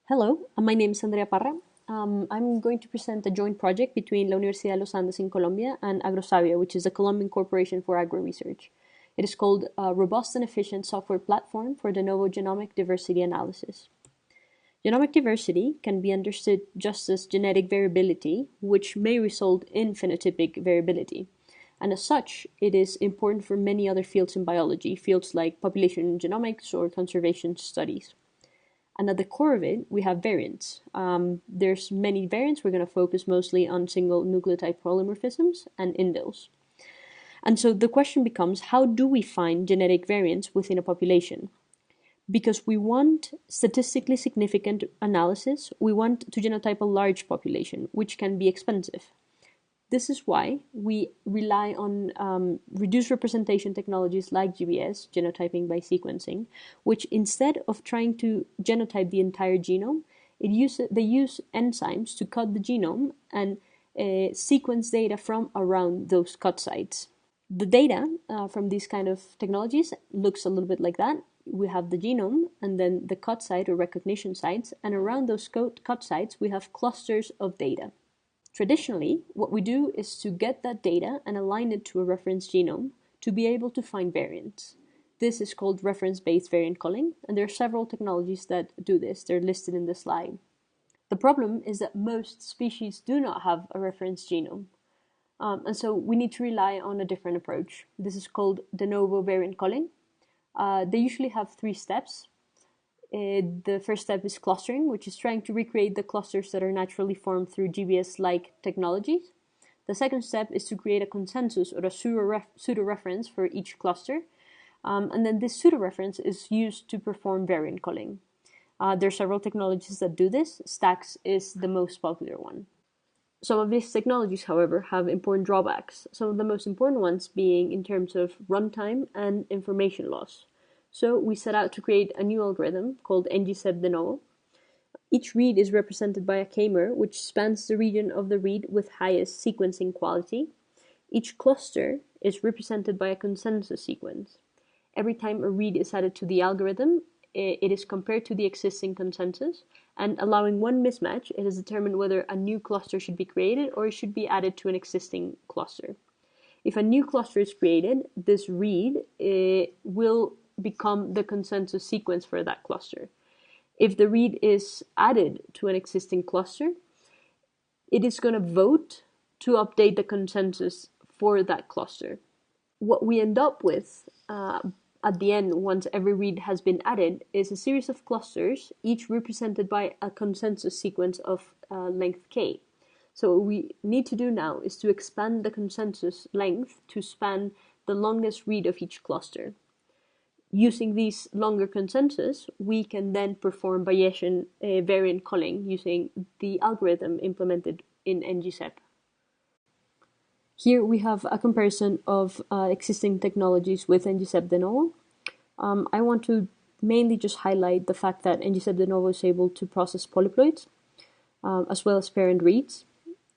Hello, my name is Andrea Parra. I'm going to present a joint project between La Universidad de los Andes in Colombia and AgroSavia, which is a Colombian corporation for agro-research. It is called a Robust and Efficient Software Platform for de-novo Genomic Diversity Analysis. Genomic diversity can be understood just as genetic variability, which may result in phenotypic variability. And as such, it is important for many other fields in biology, fields like population genomics or conservation studies. And at the core of it, we have variants. There's many variants. We're going to focus mostly on single nucleotide polymorphisms and indels. And so the question becomes, how do we find genetic variants within a population? Because we want statistically significant analysis, we want to genotype a large population, which can be expensive. This is why we rely on reduced representation technologies like GBS, genotyping by sequencing, which instead of trying to genotype the entire genome, they use enzymes to cut the genome and sequence data from around those cut sites. The data from these kind of technologies looks a little bit like that. We have the genome and then the cut site or recognition sites, and around those cut sites we have clusters of data. Traditionally, what we do is to get that data and align it to a reference genome to be able to find variants. This is called reference-based variant culling, and there are several technologies that do this. They're listed in the slide. The problem is that most species do not have a reference genome, and so we need to rely on a different approach. This is called de novo variant culling. They usually have 3 steps. The first step is clustering, which is trying to recreate the clusters that are naturally formed through GBS-like technologies. The second step is to create a consensus or a pseudo-reference for each cluster. And then this pseudo-reference is used to perform variant culling. There are several technologies that do this. Stacks is the most popular one. Some of these technologies, however, have important drawbacks. Some of the most important ones being in terms of runtime and information loss. So we set out to create a new algorithm called NGSEP de-novo. Each read is represented by a k-mer, which spans the region of the read with highest sequencing quality. Each cluster is represented by a consensus sequence. Every time a read is added to the algorithm, it is compared to the existing consensus, and allowing one mismatch, it is determined whether a new cluster should be created or it should be added to an existing cluster. If a new cluster is created, this read will become the consensus sequence for that cluster. If the read is added to an existing cluster, it is going to vote to update the consensus for that cluster. What we end up with at the end, once every read has been added, is a series of clusters, each represented by a consensus sequence of length k. So what we need to do now is to expand the consensus length to span the longest read of each cluster. Using these longer consensus, we can then perform Bayesian variant culling using the algorithm implemented in NGSEP. Here we have a comparison of existing technologies with NGSEP de-novo. I want to mainly just highlight the fact that NGSEP de-novo is able to process polyploids as well as parent reads,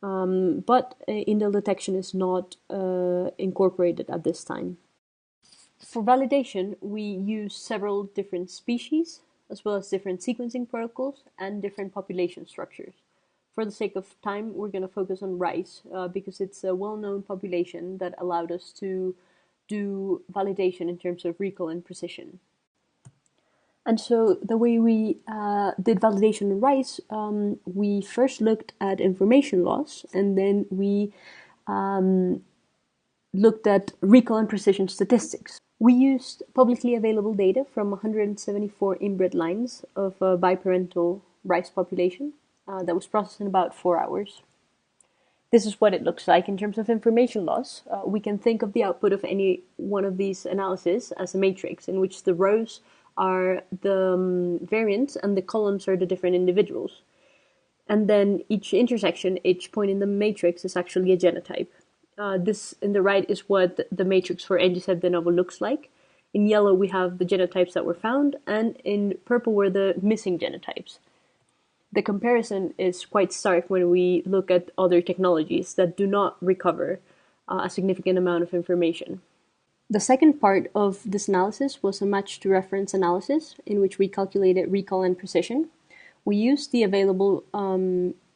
but indel detection is not incorporated at this time. For validation, we use several different species, as well as different sequencing protocols and different population structures. For the sake of time, we're going to focus on rice because it's a well-known population that allowed us to do validation in terms of recall and precision. And so the way we did validation in rice, we first looked at information loss, and then we looked at recall and precision statistics. We used publicly available data from 174 inbred lines of a biparental rice population that was processed in about 4 hours. This is what it looks like in terms of information loss. We can think of the output of any one of these analyses as a matrix in which the rows are the variants and the columns are the different individuals. And then each intersection, each point in the matrix is actually a genotype. This in the right is what the matrix for NGSEP de-novo looks like. In yellow, we have the genotypes that were found, and in purple were the missing genotypes. The comparison is quite stark when we look at other technologies that do not recover a significant amount of information. The second part of this analysis was a match-to-reference analysis in which we calculated recall and precision. we used the available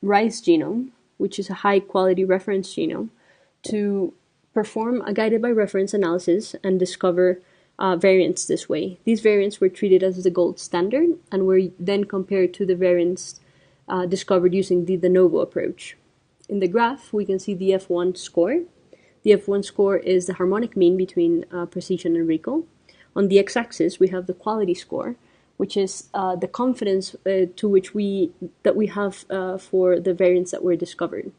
RISE genome, which is a high-quality reference genome, to perform a guided by reference analysis and discover variants this way. These variants were treated as the gold standard and were then compared to the variants discovered using the de-novo approach. In the graph, we can see the F1 score. The F1 score is the harmonic mean between precision and recall. On the x-axis, we have the quality score, which is the confidence that we have for the variants that were discovered.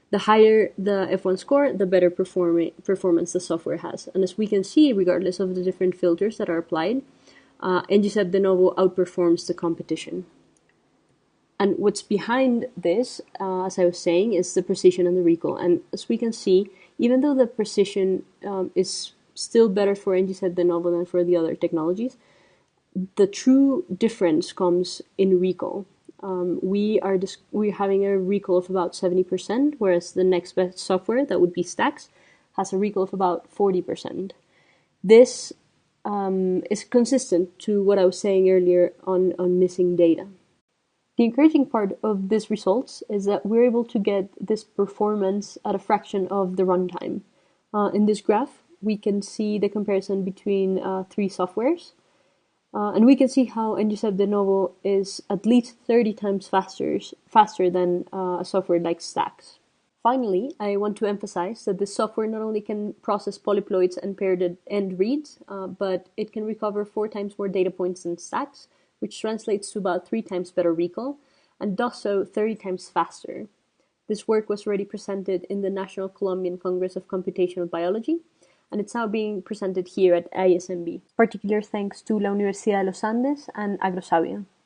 The higher the F1 score, the better performance the software has. And as we can see, regardless of the different filters that are applied, NGSEP de-novo outperforms the competition. And what's behind this, as I was saying, is the precision and the recall. And as we can see, even though the precision is still better for NGSEP de-novo than for the other technologies, the true difference comes in recall. We're having a recall of about 70%, whereas the next best software, that would be Stacks, has a recall of about 40%. This is consistent to what I was saying earlier on missing data. The encouraging part of these results is that we're able to get this performance at a fraction of the runtime. In this graph, we can see the comparison between three softwares. And we can see how NGSEP de-novo is at least 30 times faster than a software like Stacks. Finally, I want to emphasize that this software not only can process polyploids and paired end reads, but it can recover 4 times more data points than Stacks, which translates to about 3 times better recall, and does so 30 times faster. This work was already presented in the National Colombian Congress of Computational Biology, and it's now being presented here at ISMB. Particular thanks to La Universidad de los Andes and Agrosavia.